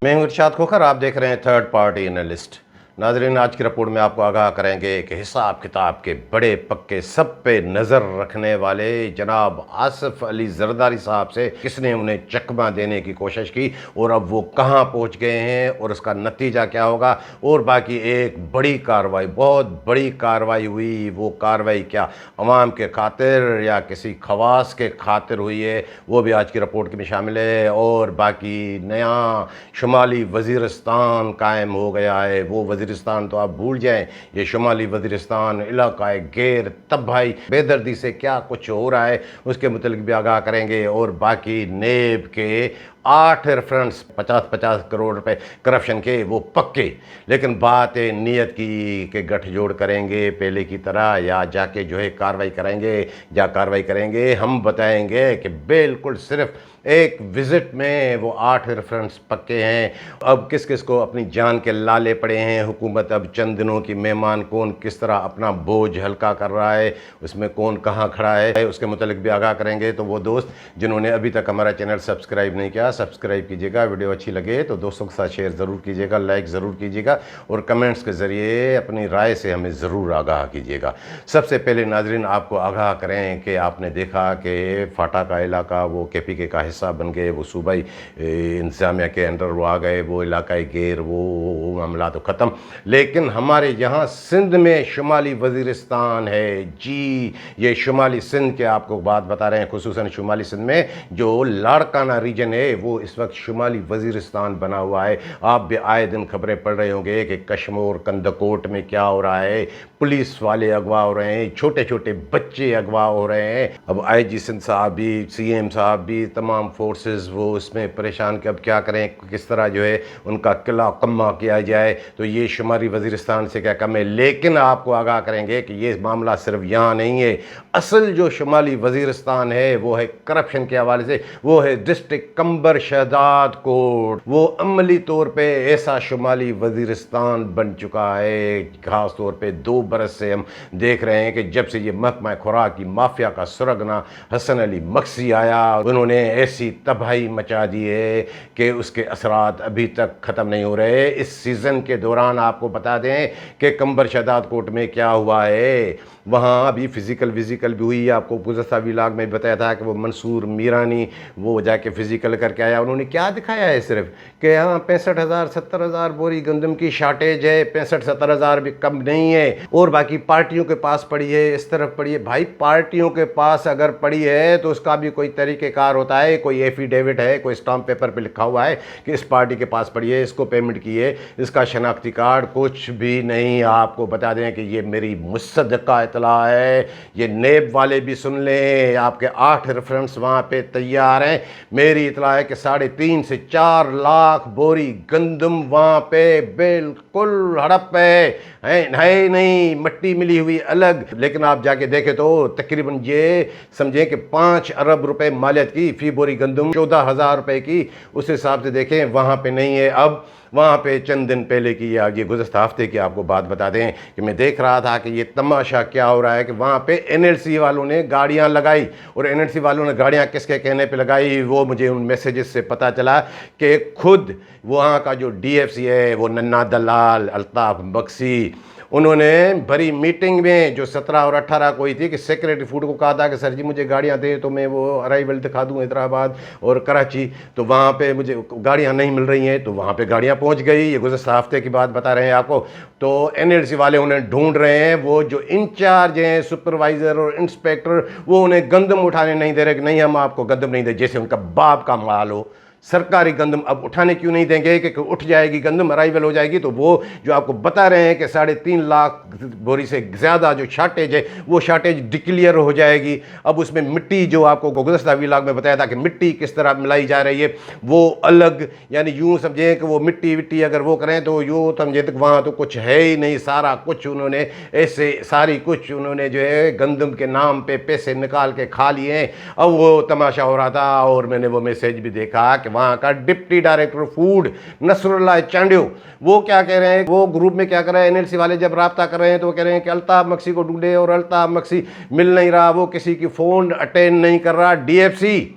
मैं हूं इरशाद खोखर, आप देख रहे हैं थर्ड पार्टी एनालिस्ट। नाज़रीन, आज की रिपोर्ट में आपको आगाह करेंगे कि हिसाब किताब के बड़े पक्के सब पे नज़र रखने वाले जनाब आसिफ अली जरदारी साहब से किसने उन्हें चकमा देने की कोशिश की और अब वो कहां पहुंच गए हैं और उसका नतीजा क्या होगा। और बाकी एक बड़ी कार्रवाई, बहुत बड़ी कार्रवाई हुई, वो कार्रवाई क्या अवाम के खातिर या किसी खवास के खातिर हुई है, वो भी आज की रिपोर्ट में शामिल है। और बाकी नया शुमाली वज़ीरिस्तान कायम हो गया है। वो वज़ीरिस्तान तो आप भूल जाएं, ये शुमाली वज़ीरिस्तान इलाका गैर तबाही बेदर्दी से क्या कुछ हो रहा है उसके मुतल्लिक़ भी आगाह करेंगे। और बाकी नेब के 8 रेफरेंस 50-50 करोड़ रुपए करप्शन के वो पक्के, लेकिन बात है नीयत की कि गठजोड़ करेंगे पहले की तरह या जाके जो है कार्रवाई करेंगे। हम बताएंगे कि बिल्कुल सिर्फ एक विज़िट में वो 8 रेफरेंस पक्के हैं। अब किस किस को अपनी जान के लाले पड़े हैं, हुकूमत अब चंद दिनों की मेहमान, कौन किस तरह अपना बोझ हल्का कर रहा है, उसमें कौन कहाँ खड़ा है, उसके मुतालिक भी आगाह करेंगे। तो वो दोस्त जिन्होंने अभी तक हमारा चैनल सब्सक्राइब नहीं किया, सब्सक्राइब कीजिएगा। वीडियो अच्छी लगे तो दोस्तों के साथ शेयर ज़रूर कीजिएगा, लाइक ज़रूर कीजिएगा और कमेंट्स के ज़रिए अपनी राय से हमें ज़रूर आगाह कीजिएगा। सबसे पहले नाजरीन आपको आगाह करें कि आपने देखा कि फाटा का इलाका वो KPK का हिस्सा बन गए, वो सूबाई इंतज़ामिया के अंडर वो आ गए, वो इलाकाई गैर वो मामला तो ख़त्म। लेकिन हमारे यहाँ सिंध में शुमाली वज़ीरिस्तान है जी, ये शुमाली सिंध के आपको बात बता रहे हैं, खुसूसन शुमाली सिंध में जो लाड़काना रीजन है वो इस वक्त शुमाली वज़ीरिस्तान बना हुआ है। आप भी आए दिन खबरें पढ़ रहे होंगे कि कश्मीर कंदकोट में क्या हो रहा है, पुलिस वाले अगवा हो रहे हैं, छोटे छोटे बच्चे अगवा हो रहे हैं। अब IG सिंध साहब भी, CM साहब भी, तमाम फोर्सेस वो इसमें परेशान कि अब क्या करें, किस तरह जो है उनका किला कम्मा किया जाए। तो ये शुमाली वज़ीरिस्तान से क्या कम है। लेकिन आपको आगाह करेंगे कि ये मामला सिर्फ यहाँ नहीं है। असल जो शुमाली वज़ीरिस्तान है वो है करप्शन के हवाले से, वो है डिस्ट्रिक्ट कंबर शहदाद कोट। वो अमली तौर पे ऐसा शुमाली वज़ीरिस्तान बन चुका है, खास तौर पे 2 बरस से हम देख रहे हैं कि जब से ये महकमा खुराक की माफिया का सुरगना हसन अली मक्सी आया, उन्होंने ऐसी तबाही मचा दी है कि उसके असरात अभी तक ख़त्म नहीं हो रहे। इस सीज़न के दौरान आपको बता दें कि कंबर शहदाद कोट में क्या हुआ है, वहाँ अभी फ़िज़िकल विज़िकल भी हुई। आपको गुज़श्ता व्लॉग में बताया था कि वो मंसूर मीरानी वो जाके फ़िज़िकल करके आया। उन्होंने क्या दिखाया है सिर्फ कि यहाँ 65,000 70,000 बोरी गंदम की शार्टेज है, 65-70 हज़ार भी कम नहीं है। और बाकी पार्टियों के पास पड़ी है, इस तरफ पड़ी है। भाई पार्टियों के पास अगर पड़ी है तो उसका भी कोई तरीक़ेकार होता है, कोई एफिडेविट है, कोई स्टाम्प पेपर पे लिखा हुआ है कि इस पार्टी के पास पड़ी है, इसको पेमेंट की है, इसका शनाख्ती कार्ड, कुछ भी नहीं। आपको बता दें कि ये मेरी मुसद्दका इतला है, ये नेब वाले भी सुन लें, आपके 8 रेफरेंस वहाँ पे तैयार हैं। मेरी इतला है कि 3.5 से 4 लाख बोरी गंदम वहाँ पे बिल्कुल हड़प है नहीं, मट्टी मिली हुई अलग। लेकिन आप जाके देखें तो तकरीबन ये समझें कि 5 अरब रुपए मालियत की फी बोरी गंदम, 14,000 रुपए की, उस हिसाब से देखें वहाँ पे नहीं है। अब वहाँ पे चंद दिन पहले की या ये गुज़श्ता हफ्ते की आपको बात बता दें कि मैं देख रहा था कि ये तमाशा क्या हो रहा है कि वहाँ पे NLC वालों ने गाड़ियाँ लगाई। और NLC वालों ने गाड़ियाँ किसके कहने पे लगाई वो मुझे उन मैसेजेस से पता चला कि खुद वहाँ का जो DFC है वो नन्ना दलाल अल्ताफ़ बख्शी, उन्होंने बड़ी मीटिंग में जो 17 और 18 को हुई थी कि सेक्रेटरी फूड को कहा था कि सर जी मुझे गाड़ियाँ दे तो मैं वो अराइवल दिखा दूँ हैदराबाद और कराची, तो वहाँ पे मुझे गाड़ियाँ नहीं मिल रही हैं। तो वहाँ पे गाड़ियाँ पहुँच गई। ये गुज़श्ता हफ्ते की बात बता रहे हैं आपको। तो NLC वाले उन्हें ढूंढ रहे हैं, वो जो इंचार्ज हैं सुपरवाइज़र और इंस्पेक्टर वो उन्हें गंदम उठाने नहीं दे रहे कि नहीं हम आपको गंदम नहीं दे, जैसे उनका बाप का माल हो। सरकारी गंदम अब उठाने क्यों नहीं देंगे कि उठ जाएगी गंदम, अराइवल हो जाएगी। तो वो जो आपको बता रहे हैं कि 3.5 लाख बोरी से ज़्यादा जो शार्टेज है वो शार्टेज डिक्लेयर हो जाएगी। अब उसमें मिट्टी जो आपको गुज़श्ता व्लॉग में बताया था कि मिट्टी किस तरह मिलाई जा रही है वो अलग, यानी यूँ समझें कि वो मिट्टी अगर वो करें तो यूँ समझे तो वहाँ तो कुछ है ही नहीं, सारा कुछ उन्होंने ऐसे सारी कुछ उन्होंने जो है गंदम के नाम पे पैसे निकाल के खा लिए हैं। अब वो तमाशा हो रहा था और मैंने वो मैसेज भी देखा कि कि वहाँ का deputy director food Nasrullah Chandio वो क्या कह रहे हैं, वो ग्रुप में क्या कर रहे हैं, एनएलसी वाले जब राब्ता कर रहे हैं तो वो कह रहे हैं कि अल्ताफ मक्सी को ढूंढे, और अल्ताफ मक्सी मिल नहीं रहा, वो किसी की फ़ोन अटेंड नहीं कर रहा। डीएफसी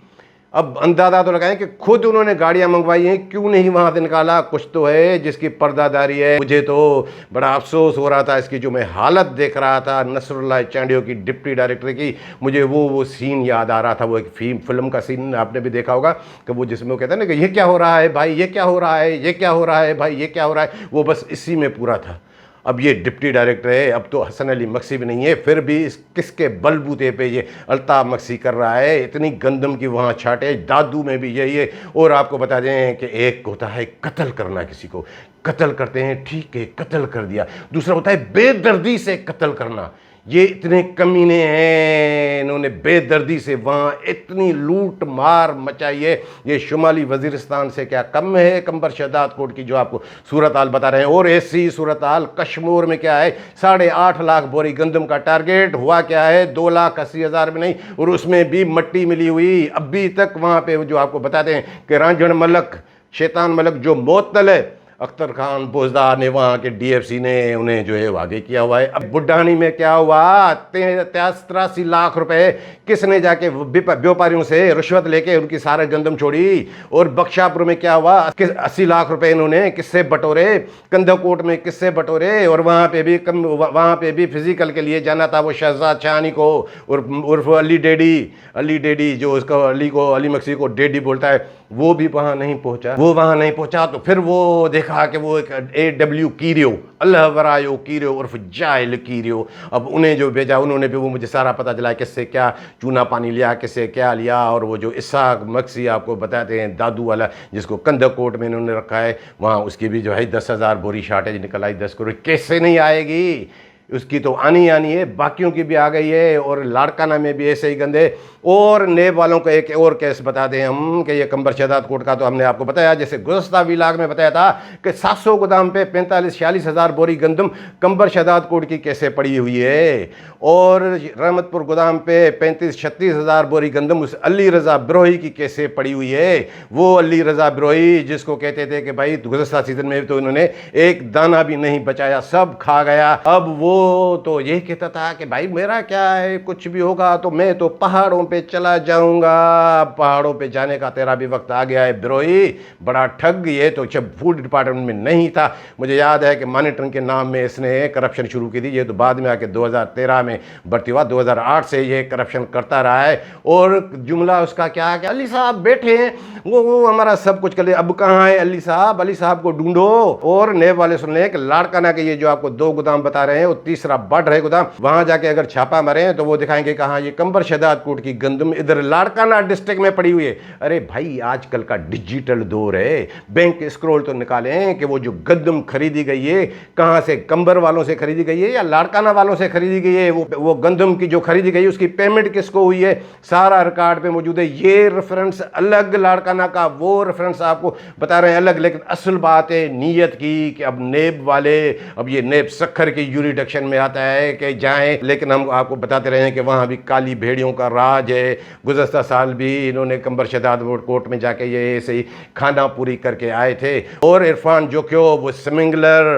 अब अंदाजा तो लगाएं कि खुद उन्होंने गाड़ियां मंगवाई हैं, क्यों नहीं वहां से निकाला, कुछ तो है जिसकी पर्दादारी है। मुझे तो बड़ा अफसोस हो रहा था इसकी, जो मैं हालत देख रहा था नसरुल्लाह चांडियो की, डिप्टी डायरेक्टर की, मुझे वो सीन याद आ रहा था। वो एक फिल्म का सीन आपने भी देखा होगा कि वो जिसमें वो कहता है ना कि ये क्या हो रहा है भाई, ये क्या हो रहा है, ये क्या हो रहा है भाई, ये क्या हो रहा है, वो बस इसी में पूरा था। अब ये डिप्टी डायरेक्टर है, अब तो हसन अली मक्सी भी नहीं है, फिर भी किसके बलबूते पे ये अल्ताफ मक्सी कर रहा है। इतनी गंदम की वहाँ छाटे, दादू में भी यही है। और आपको बता दें कि एक होता है कत्ल करना, किसी को कत्ल करते हैं, ठीक है कत्ल कर दिया, दूसरा होता है बेदर्दी से कत्ल करना। ये इतने कमीने हैं, इन्होंने बेदर्दी से वहाँ इतनी लूट मार मचाई है। ये शुमाली वजीरिस्तान से क्या कम है कंबर शहदाद कोट की जो आपको सूरत हाल बता रहे हैं। और ऐसी सूरत हाल कश्मीर में क्या है, 8.5 लाख बोरी गंदम का टारगेट हुआ, क्या है 2,80,000 में नहीं, और उसमें भी मट्टी मिली हुई। अभी तक वहाँ पे जो आपको बताते हैं कि रांझण मलक, शैतान मलक जो मोतल है, अख्तर खान बोजदार ने, वहाँ के डीएफसी ने उन्हें जो है आगे किया हुआ है। अब बुड्ढानी में क्या हुआ, 83 लाख रुपए किसने जाके व्यापारियों से रिश्वत लेके उनकी सारा गंदम छोड़ी। और बख्शापुर में क्या हुआ, 80 लाख रुपए इन्होंने किससे बटोरे, कंदकोट में किससे बटोरे। और वहाँ पे भी फिजिकल के लिए जाना था वो शहजाद शाहानी को, उर्फ अली डेडी जो उसको अली मक्सी को डेडी बोलता है, वो भी वहाँ नहीं पहुँचा। तो फिर वो देखा कि वो एक AW कीरियो, अल्लाह वरायो कीरियो उर्फ जाहिल कीरियो, अब उन्हें जो भेजा, उन्होंने भी वो मुझे सारा पता चला किससे क्या चूना पानी लिया, किससे क्या लिया। और वो जो इसाक मक्सी आपको बताते हैं दादू वाला, जिसको कंदकोट में इन्होंने रखा है, वहाँ उसकी भी जो है 10,000 बोरी शार्टेज निकल आई। 10 करोड़ कैसे नहीं आएगी, उसकी तो आनी है, बाकियों की भी आ गई है। और लाड़काना में भी ऐसे ही गंदे। और नेब वालों को एक और केस बता दें हम कि ये कंबर शहदाद कोट का तो हमने आपको बताया, जैसे गुज़श्ता विलाग में बताया था कि 700 गोदाम पे 45-46 हज़ार बोरी गंदम कंबर शहदाद कोट की कैसे पड़ी हुई है। और रहमतपुर गोदाम पे 35-36 हज़ार बोरी गंदम उस अली रज़ा बिरोही की कैसे पड़ी हुई है। वो अली रज़ा बिरोही जिसको कहते थे कि भाई गुज़श्ता सीजन में तो इन्होंने एक दाना भी नहीं बचाया, सब खा गया। अब वो तो ये कहता था कि भाई मेरा क्या है, कुछ भी होगा तो मैं तो पहाड़ों पे चला जाऊंगा। पहाड़ों पे जाने का तेरा भी वक्त आ गया है बिरोही, बड़ा ठग। ये तो जब फूड डिपार्टमेंट में नहीं था, मुझे याद है कि मॉनिटरिंग के नाम में इसने करप्शन शुरू की थी। ये तो बाद में आके 2013 में भर्ती हुआ, 2008 से ये करप्शन करता रहा है। और जुमला उसका क्या है कि अली साहब बैठे हैं, वो हमारा सब कुछ कर ले, अब कहाँ है अली साहब को ढूंढो। और नेब वाले सुन लें कि लाड़काना के ये जो आपको 2 गोदाम बता रहे हैं, वो तीसरा बढ़ रहे गोदाम, वहां जाके अगर छापा मारे तो वो दिखाएंगे कहाँ, ये कंबर शहदाद कोट की गंदम इधर लाड़काना डिस्ट्रिक्ट में पड़ी हुई है। अरे भाई आजकल का डिजिटल दौर है, बैंक स्क्रॉल तो निकालें कि वो जो गंदम खरीदी गई है कहाँ से, कंबर वालों से खरीदी गई है या लाड़काना वालों से खरीदी गई है। वो गंदम की जो खरीदी गई उसकी पेमेंट किसको हुई है, सारा रिकॉर्ड पे मौजूद है। ये रेफरेंस अलग लाड़काना का, वो रेफरेंस आपको बता रहे हैं अलग। लेकिन असल बात है नीयत की कि अब नेब वाले, अब ये नेब सखर की यूरिडिक्शन में आता है कि जाएं, लेकिन हम आपको बताते रहे हैं कि वहाँ भी काली भेड़ियों का राज है। गुज़श्ता साल भी इन्होंने कंबर शहदाद कोट में जाके ये ऐसे ही खाना पूरी करके आए थे। और इरफान जो क्यों वो स्मिंगलर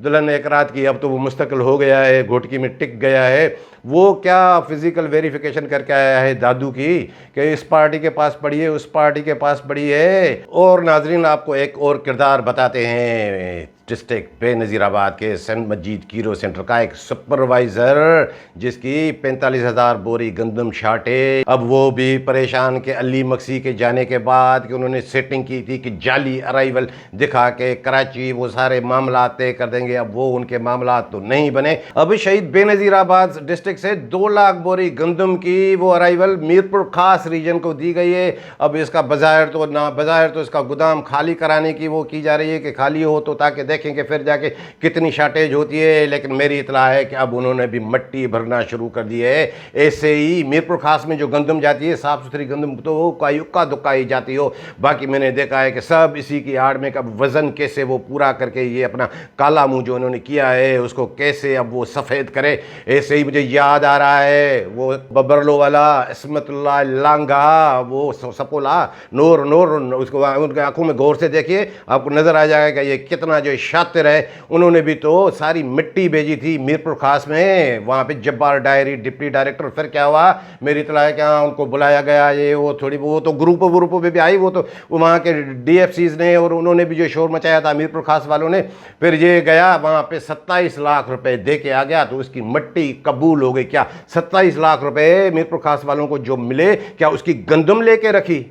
दुल्हन एक रात की, अब तो वो मुस्तकिल हो गया है, घोटकी में टिक गया है। वो क्या फिजिकल वेरिफिकेशन करके आया है दादू की कि इस पार्टी के पास पड़ी है, उस पार्टी के पास पड़ी है। और नाजरीन आपको एक और किरदार बताते हैं डिस्ट्रिक्ट बेनज़ीराबाद के सेंट मजीद कीरो सेंटर का एक सुपरवाइज़र जिसकी 45,000 बोरी गंदम छाटे। अब वो भी परेशान के अली मक्सी के जाने के बाद कि उन्होंने सेटिंग की थी कि जाली अराइवल दिखा के कराची वो सारे मामला तय कर देंगे। अब वो उनके मामला तो नहीं बने। अब शहीद बेनज़ीराबाद डिस्ट्रिक्ट से 2 लाख बोरी गंदम की वो अराइवल मीरपुर खास रीजन को दी गई है। अब इसका बज़ाहिर तो इसका गोदाम खाली कराने की वो की जा रही है कि खाली हो तो ताकि देखेंगे फिर जाके कितनी शार्टेज होती है। लेकिन मेरी इतला है कि अब उन्होंने भी मट्टी भरना शुरू कर दी है। ऐसे ही मीरपुर खास में जो गंदम जाती है, साफ़ सुथरी गंदम तो कोई उक्का दुक्का ही जाती हो, बाकी मैंने देखा है कि सब इसी की आड़ में अब वज़न कैसे वो पूरा करके ये अपना काला मुँह जो उन्होंने किया है उसको कैसे अब वो सफ़ेद करे। ऐसे ही मुझे یاد آ رہا ہے وہ ببرلو والا عصمت اللہ لانگا، وہ سپولا نور نور، اس کو ان کے آنکھوں میں غور سے دیکھیے، آپ کو نظر آ جائے گا کہ یہ کتنا جو شاطر ہے۔ انہوں نے بھی تو ساری مٹی بھیجی تھی میرپور خاص میں، وہاں پہ جبار ڈائری ڈپٹی ڈائریکٹر، پھر کیا ہوا میری اطلاع ہے کہ ان کو بلایا گیا، یہ وہ تھوڑی وہ تو گروپوں پہ بھی آئی، وہ تو وہاں کے ڈی ایف سیز نے اور انہوں نے بھی جو شور مچایا تھا میرپور خاص والوں نے، پھر یہ گیا وہاں پہ 27 لاکھ روپے دے کے آ گیا، تو اس کی مٹی قبول ہو گئی۔ کیا 27 لاکھ روپے میرپور خاص والوں کو جو ملے، کیا اس کی گندم لے کے رکھی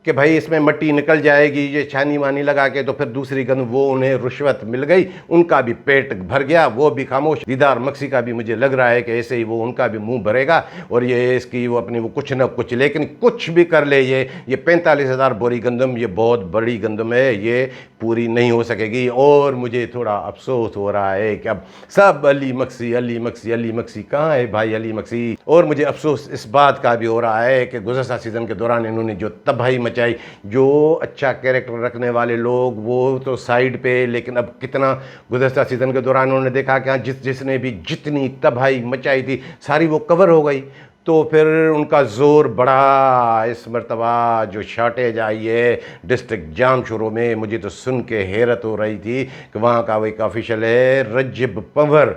کہ بھائی اس میں مٹی نکل جائے گی، یہ چھانی وانی لگا کے، تو پھر دوسری گند وہ انہیں رشوت مل گئی، ان کا بھی پیٹ بھر گیا، وہ بھی خاموش۔ دیدار مکسی کا بھی مجھے لگ رہا ہے کہ ایسے ہی وہ ان کا بھی منہ بھرے گا، اور یہ اس کی وہ اپنی وہ کچھ نہ کچھ، لیکن کچھ بھی کر لے یہ 45,000 بوری گندم، یہ بہت بڑی گندم ہے، یہ پوری نہیں ہو سکے گی۔ اور مجھے تھوڑا افسوس ہو رہا ہے کہ اب سب علی مکسی علی مکسی علی مکسی، کہاں ہے بھائی علی مکسی؟ اور مجھے افسوس اس بات کا بھی ہو رہا ہے کہ گزشتہ سیزن کے دوران انہوں نے جو تباہی مچائی، جو اچھا کیریکٹر رکھنے والے لوگ وہ تو سائیڈ پہ، لیکن اب کتنا گزشتہ سیزن کے دوران انہوں نے دیکھا کہ جس نے بھی جتنی تباہی مچائی تھی ساری وہ کور ہو گئی، تو پھر ان کا زور بڑھا۔ اس مرتبہ جو شارٹیج آئی ہے ڈسٹرکٹ جام شروع میں، مجھے تو سن کے حیرت ہو رہی تھی کہ وہاں کا وہ ایک آفیشل ہے رجب پنور،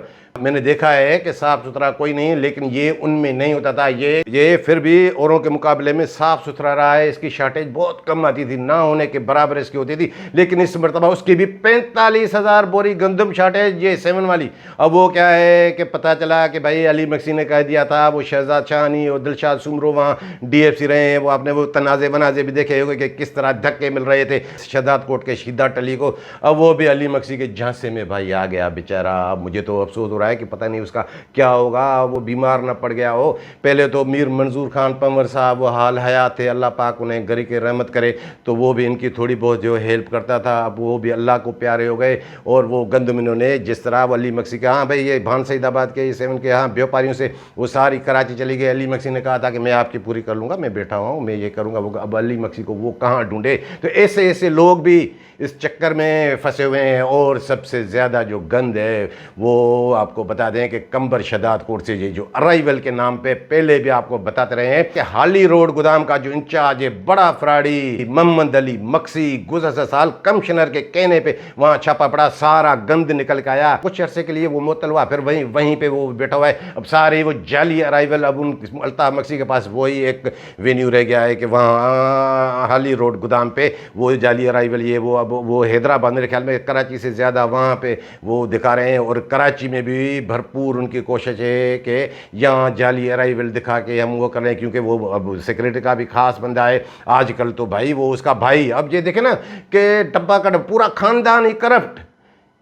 میں نے دیکھا ہے کہ صاف ستھرا کوئی نہیں، لیکن یہ ان میں نہیں ہوتا تھا، یہ پھر بھی اوروں کے مقابلے میں صاف ستھرا رہا ہے، اس کی شارٹیج بہت کم آتی تھی، نہ ہونے کے برابر اس کی ہوتی تھی، لیکن اس مرتبہ اس کی بھی 45,000 بوری گندم شارٹیج، یہ 7 والی۔ اب وہ کیا ہے کہ پتہ چلا کہ بھائی علی مکسی نے کہہ دیا تھا، وہ شہزاد شاہانی اور دلشاد سومرو وہاں ڈی ایف سی رہے ہیں، وہ آپ نے وہ تنازع منازع بھی دیکھے ہوگے کہ کس طرح دھکے مل رہے تھے شہزاد کوٹ کے شیدہ ٹلی کو، اب وہ بھی علی مکسی کے جھانسے میں بھائی آ گیا بیچارہ۔ اب مجھے تو افسوس ہو رہا ہے کہ پتہ نہیں اس کا کیا ہوگا، وہ بیمار نہ پڑ گیا ہو۔ پہلے تو میر منظور خان پنور صاحب وہ حال حیات تھے، اللہ پاک انہیں گری کے رحمت کرے، تو وہ بھی ان کی تھوڑی بہت جو ہیلپ کرتا تھا، اب وہ بھی اللہ کو پیارے ہو گئے۔ اور وہ گندم انہوں نے جس طرح علی مکسی کا، ہاں بھائی یہ بھان سعید آباد کے 7 کے ہاں بیوپاریوں سے وہ ساری کراچی چلی گئی، علی مکسی نے کہا تھا کہ میں آپ کی پوری کر لوں گا، میں بیٹھا ہوں میں یہ کروں گا وہ، اب علی مکسی کو وہ کہاں ڈھونڈے؟ تو ایسے لوگ بھی اس چکر میں پھنسے ہوئے ہیں۔ اور سب سے زیادہ جو گند ہے وہ آپ کو بتا دیں کہ کمبر شہزاد کوٹ سے یہ جو ارائیول کے نام پہ پہلے بھی آپ کو بتاتے رہے ہیں کہ ہالی روڈ گودام کا جو انچارج ہے بڑا فراڈی محمد علی مکسی، گزشتہ سال کمشنر کے کہنے پہ وہاں چھاپا پڑا، سارا گند نکل کے آیا، کچھ عرصے کے لیے وہ معطل ہوا، پھر وہیں پہ وہ بیٹھا ہوا ہے، اب سارے وہ جعلی ارائیول، اب الطاف مکسی کے پاس وہی ایک وینیو رہ گیا ہے کہ وہاں ہالی روڈ گودام پہ وہ جعلی ارائیول، یہ وہ اب وہ حیدرآباد میرے خیال میں کراچی سے زیادہ وہاں پہ وہ دکھا رہے ہیں، اور کراچی میں بھی بھرپور ان کی کوشش ہے کہ یہاں جعلی ارائیول دکھا کے ہم وہ کر رہے ہیں، کیونکہ وہ اب سیکریٹری کا بھی خاص بندہ ہے آج کل، تو بھائی وہ اس کا بھائی، اب یہ دیکھیں نا کہ ڈبہ کا پورا خاندان ہی کرپٹ،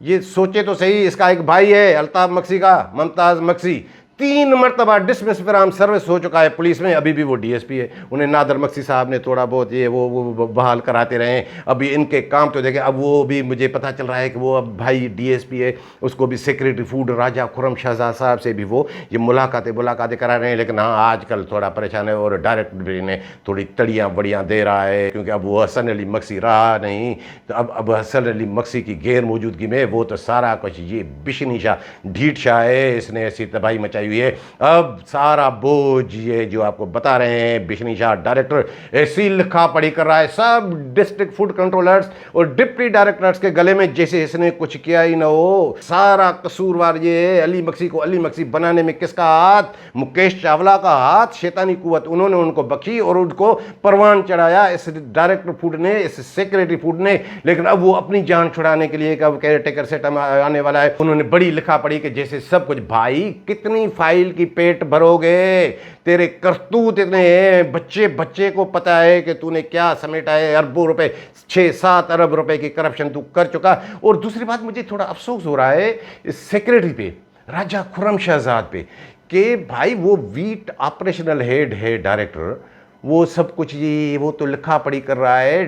یہ سوچے تو صحیح، اس کا ایک بھائی ہے الطاف مکسی کا ممتاز مکسی، 3 مرتبہ ڈسمس فرام سروس ہو چکا ہے پولیس میں، ابھی بھی وہ ڈی ایس پی ہے، انہیں نادر مکسی صاحب نے تھوڑا بہت یہ وہ بحال کراتے رہے ہیں، ابھی ان کے کام تو دیکھیں، اب وہ بھی مجھے پتہ چل رہا ہے کہ وہ اب بھائی ڈی ایس پی ہے، اس کو بھی سیکریٹری فوڈ راجہ خرم شہزاد صاحب سے بھی وہ یہ ملاقاتیں کرا رہے ہیں، لیکن ہاں آج کل تھوڑا پریشان ہے، اور ڈائریکٹر بھی انہیں تھوڑی تڑیاں بڑیاں دے رہا ہے، کیونکہ اب وہ حسن علی مکسی رہا نہیں، تو اب حسن علی مکسی کی غیر موجودگی میں وہ تو سارا کچھ یہ بشنی شاہ ڈھیٹ شاہ ہے، اس نے ایسی تباہی مچائی ہوئی ہے، اب سارا بوجھ یہ جو آپ کو بتا رہے ہیں بشنی شاہ ڈائریکٹر ایسی لکھا پڑھی کر رہا ہے سب ڈسٹرکٹ فوڈ کنٹرولرز اور ڈپٹی ڈائریکٹرز کے گلے میں، جیسے اس نے کچھ کیا ہی نہ ہو، سارا قصوروار یہ ہے علی مکسی کو علی مکسی بنانے میں کس کا ہاتھ؟ مکیش چاولہ کا ہاتھ، شیطانی قوت انہوں نے ان کو بخشی اور ان کو پروان چڑھایا اس ڈائریکٹر فوڈ نے، اس سیکریٹری فوڈ نے، لیکن اب وہ اپنی جان چھڑانے کے لیے کہ اب کیئر ٹیکر سیٹ آنے والا ہے، انہوں نے بڑی لکھا پڑھی کہ جیسے سب کچھ، بھائی کتنی فائل کی پیٹ بھرو گے، تیرے کرتوت اتنے ہیں، بچے کو پتا ہے کہ تو نے کیا سمیٹا ہے، اربوں روپے 6-7 ارب روپے کی کرپشن تو کر چکا۔ اور دوسری بات مجھے تھوڑا افسوس ہو رہا ہے اس سیکریٹری پہ، راجہ خرم شہزاد پہ، کہ بھائی وہ ویٹ آپریشنل ہیڈ ہے ڈائریکٹر، وہ سب کچھ یہ وہ تو لکھا پڑھی کر رہا ہے،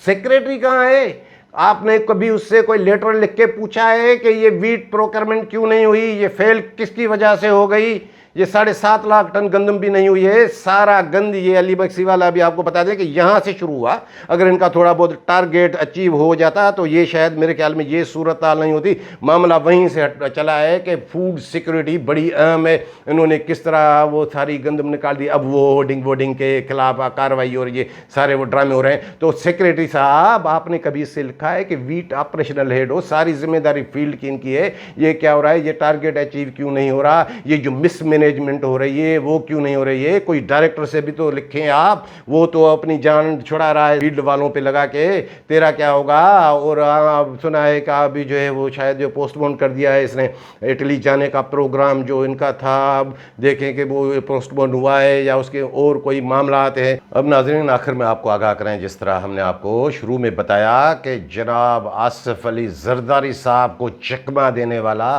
سیکریٹری کہاں ہے؟ آپ نے کبھی اس سے کوئی لیٹر لکھ کے پوچھا ہے کہ یہ ویٹ پروکرمنٹ کیوں نہیں ہوئی، یہ فیل کس کی وجہ سے ہو گئی؟ یہ 7.5 लाख टन गंदम भी नहीं हुई है। सारा गंद ये अली मक्सी वाला भी आपको बता दें कि यहाँ से शुरू हुआ। अगर इनका थोड़ा बहुत टारगेट अचीव हो जाता तो ये शायद मेरे ख्याल में ये सूरत हाल नहीं होती। मामला वहीं से चला है कि फूड सिक्योरिटी बड़ी अहम है। इन्होंने किस तरह वो सारी गंदम निकाल दी। अब वो होर्डिंग के खिलाफ कार्रवाई और ये सारे वो ड्रामे हो रहे हैं। तो सेक्रेटरी साहब, आपने कभी इससे लिखा है कि वीट ऑपरेशनल हेड हो, सारी जिम्मेदारी फील्ड की इनकी है। ये क्या हो रहा है, ये टारगेट अचीव क्यों नहीं हो रहा, ये जो मिसमैनेजमेंट हो रही है वो क्यों नहीं हो रही है। कोई डायरेक्टर से भी तो लिखें आप, वो तो अपनी जान छुड़ा रहा है फील्ड वालों पे लगा के, तेरा क्या होगा। और सुना है कि अभी जो है वो शायद जो पोस्टपोन कर दिया है इसने, इटली जाने का प्रोग्राम जो इनका था, अब देखें कि वो पोस्टपोन हुआ है या उसके और कोई मामला आते हैं। अब नाज़रीन, आखिर में आपको आगाह करें, जिस तरह हमने आपको शुरू में बताया कि जनाब आसिफ अली जरदारी साहब को चकमा देने वाला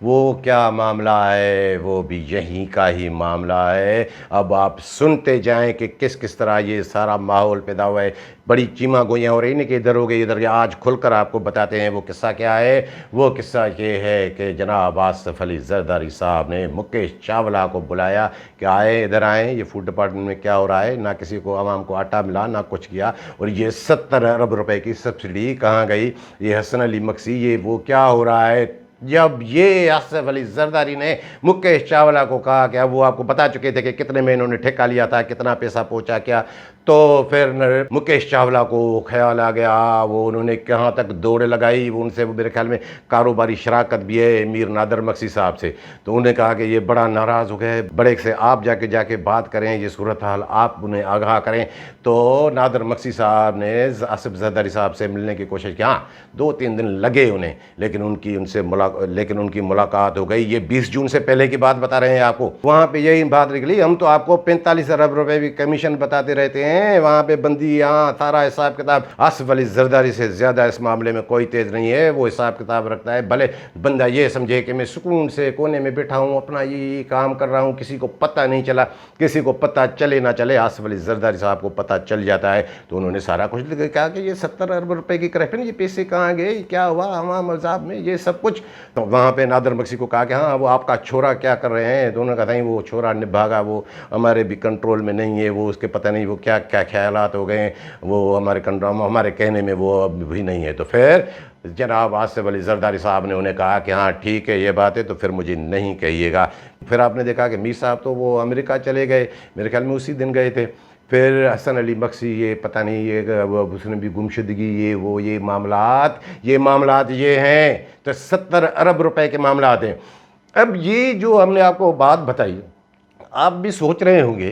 वो क्या मामला है, वो भी यहीं का ही मामला है। अब आप सुनते जाएं कि किस किस तरह ये सारा माहौल पैदा हुआ है। बड़ी चीमा गोइयाँ हो रही नहीं कि इधर हो गई इधर गया। आज खुलकर आपको बताते हैं वो किस्सा क्या है। वो किस्सा ये है कि जनाब आसिफ अली जरदारी साहब ने मुकेश चावला को बुलाया कि आए, इधर आए, ये फूड डिपार्टमेंट में क्या हो रहा है। ना किसी को आवाम को आटा मिला, ना कुछ किया। और ये 70 अरब रुपए की सब्सिडी कहाँ गई, ये हसन अली मक्सी, ये वो क्या हो रहा है। जब ये आसिफ अली जरदारी ने मुकेश चावला को कहा कि अब वो आपको बता चुके थे कि कितने में इन्होंने ठेका लिया था, कितना पैसा पहुंचा क्या, तो फिर मुकेश चावला को ख्याल आ गया। वो उन्होंने कहाँ तक दौड़ लगाई, वो उनसे वो मेरे ख्याल में कारोबारी शराकत भी है मीर नादर मक्सी साहब से। तो उन्होंने कहा कि ये बड़ा नाराज़ हो गए, बड़े से आप जाके बात करें, ये सूरत हाल आप उन्हें आगाह करें। तो नादर मक्सी साहब ने आसिफ जरदारी साहब से मिलने की कोशिश की। हाँ, 2-3 दिन लगे उन्हें, लेकिन उनकी मुलाकात हो गई। ये 20 जून से पहले की बात बता रहे हैं आपको। वहाँ पे यही बात निकली, हम तो आपको 45 अरब रुपए भी कमीशन बताते रहते हैं, वहाँ पे बंदी, यहाँ सारा हिसाब किताब। आसिफ अली जरदारी से ज़्यादा इस मामले में कोई तेज़ नहीं है, वो हिसाब किताब रखता है। भले बंदा ये समझे कि मैं सुकून से कोने में बैठा हूँ, अपना ये काम कर रहा हूँ, किसी को पता नहीं चला। किसी को पता चले ना चले, आसिफ अली जरदारी साहब को पता चल जाता है। तो उन्होंने सारा कुछ कहा कि ये 70 अरब रुपए की करप्शन, ये पैसे कहाँ गए, क्या हुआ अवाम अजाब में, ये सब कुछ। तो वहाँ पे नादर मक्सी को कहा कि हाँ, वो आपका छोरा क्या कर रहे हैं। दोनों का था वो छोरा निभागा, वो हमारे भी कंट्रोल में नहीं है, वो उसके पता नहीं वो क्या क्या ख्यालात हो गए, वो हमारे कहने में वो अब भी नहीं है। तो फिर जनाब आसिफ अली जरदारी साहब ने उन्हें कहा कि हाँ ठीक है, ये बात है, तो फिर मुझे नहीं कहिएगा। फिर आपने देखा कि मीर साहब तो वो अमेरिका चले गए, मेरे ख्याल में उसी दिन गए थे। फिर हसन अली मक्सी, ये पता नहीं ये उसने भी गुमशुदगी, ये मामलात ये हैं। तो 70 अरब रुपए के मामलात हैं। अब ये जो हमने आपको बात बताई, आप भी सोच रहे होंगे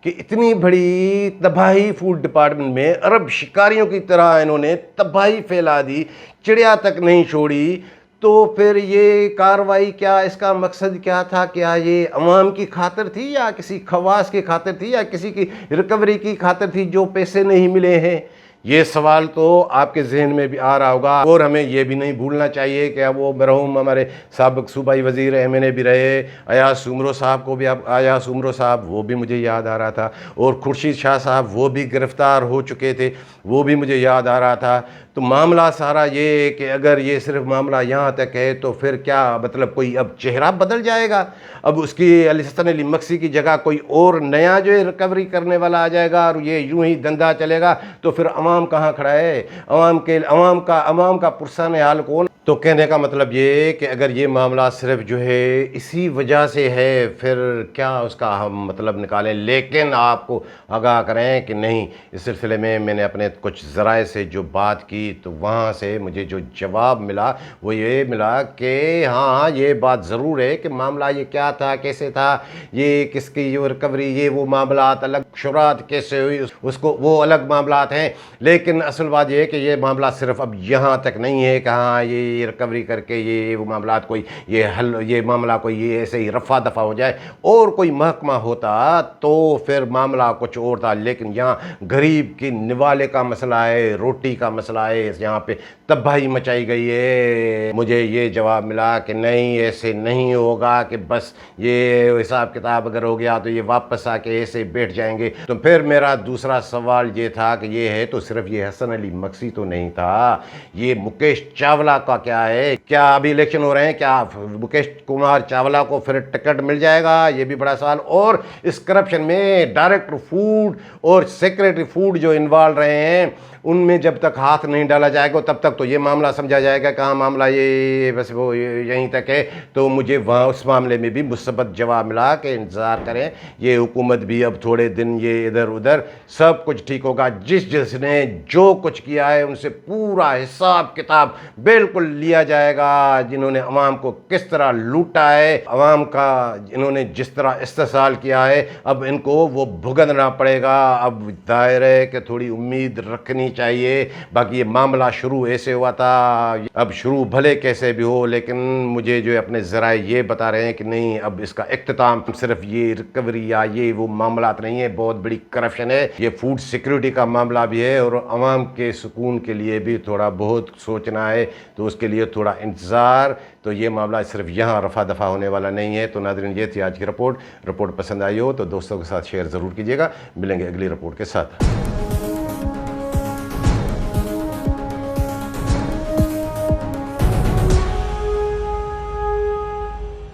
कि इतनी बड़ी तबाही फूड डिपार्टमेंट में, अरब शिकारियों की तरह इन्होंने तबाही फैला दी, चिड़िया तक नहीं छोड़ी। तो फिर ये कार्रवाई क्या, इसका मकसद क्या था? क्या ये अवाम की खातिर थी या किसी खवास की खातिर थी या किसी की रिकवरी की खातिर थी जो पैसे नहीं मिले हैं? ये सवाल तो आपके जहन में भी आ रहा होगा। और हमें ये भी नहीं भूलना चाहिए कि वो मरहूम हमारे साबिक सूबाई वज़ीर MNA भी रहे, अयाज उमरो साहब को भी, अब अयाज उमरो साहब वो भी मुझे याद आ रहा था, और खुर्शीद शाह साहब वो भी गिरफ़्तार हो चुके थे, वो भी मुझे याद आ रहा था। तो मामला सारा ये कि अगर ये सिर्फ मामला यहाँ तक है तो फिर क्या मतलब कोई अब चेहरा बदल जाएगा? अब उसकी हसन अली मक्सी की जगह कोई और नया जो है रिकवरी करने वाला आ जाएगा और ये यूं ही धंधा चलेगा? तो फिर अवाम कहाँ खड़ा है? अवाम का पुरसान हाल कौन? तो कहने का मतलब ये कि अगर ये मामला सिर्फ जो है इसी वजह से है, फिर क्या उसका हम मतलब निकालें। लेकिन आपको आगाह करें कि नहीं, इस सिलसिले में मैंने अपने कुछ ज़राए से जो बात की तो वहाँ से मुझे जो जवाब मिला वो ये मिला कि हाँ, ये बात ज़रूर है कि मामला ये क्या था, कैसे था, ये किसकी जो रिकवरी, ये वो मामलात अलग, शुरात कैसे हुई, उसको वो अलग मामलात हैं। लेकिन असल बात ये है कि ये मामला सिर्फ अब यहाँ तक नहीं है कि हाँ ये रिकवरी करके ये वो मामलात कोई ये मामला कोई ये ऐसे ही रफ़ा दफ़ा हो जाए। और कोई महकमा होता तो फिर मामला कुछ और था। लेकिन यहाँ गरीब की निवाले का मसला है, रोटी का मसला है, यहाँ पे तबाही मचाई गई है। मुझे ये जवाब मिला कि नहीं, ऐसे नहीं होगा कि बस ये हिसाब किताब अगर हो गया तो ये वापस आके ऐसे बैठ जाएंगे। तो फिर मेरा दूसरा सवाल ये था कि ये है तो सिर्फ ये हसन अली मक्सी तो नहीं था, ये मुकेश चावला का क्या है? क्या अभी इलेक्शन हो रहे हैं, क्या मुकेश कुमार चावला को फिर टिकट मिल जाएगा? ये भी बड़ा सवाल। और इस करप्शन में डायरेक्टर फूड और सेक्रेटरी फूड जो इन्वॉल्व रहे हैं, उनमें जब तक हाथ नहीं डाला जाएगा तब तक तो ये मामला समझा जाएगा कहाँ मामला ये बस वो यहीं तक है। तो मुझे वहाँ उस मामले में भी मुस्बत जवाब मिला कि इंतज़ार करें, ये हुकूमत भी अब थोड़े दिन ये इधर उधर सब कुछ ठीक होगा। जिसने जो कुछ किया है उनसे पूरा हिसाब किताब बिल्कुल लिया जाएगा। जिन्होंने अवाम को किस तरह लूटा है, अवाम का इन्होंने जिस तरह इस्तेसाल किया है, अब इनको वो भुगतना पड़ेगा। अब दायरे है कि थोड़ी उम्मीद रखनी चाहिए। बाकी ये मामला शुरू ऐसे हुआ था, अब शुरू भले कैसे भी हो, लेकिन मुझे जो अपने ज़राए ये बता रहे हैं कि नहीं, अब इसका इख्तिताम सिर्फ ये रिकवरी या ये वो मामला नहीं है, बहुत बड़ी करप्शन है। ये फूड सिक्योरिटी का मामला भी है और आवाम के सुकून के लिए भी थोड़ा बहुत सोचना है, तो उसके लिए थोड़ा इंतज़ार। तो ये मामला सिर्फ यहाँ रफा दफा होने वाला नहीं है। तो नाज़रीन, ये थी आज की रिपोर्ट पसंद आई हो तो दोस्तों के साथ शेयर ज़रूर कीजिएगा। मिलेंगे अगली रिपोर्ट के साथ।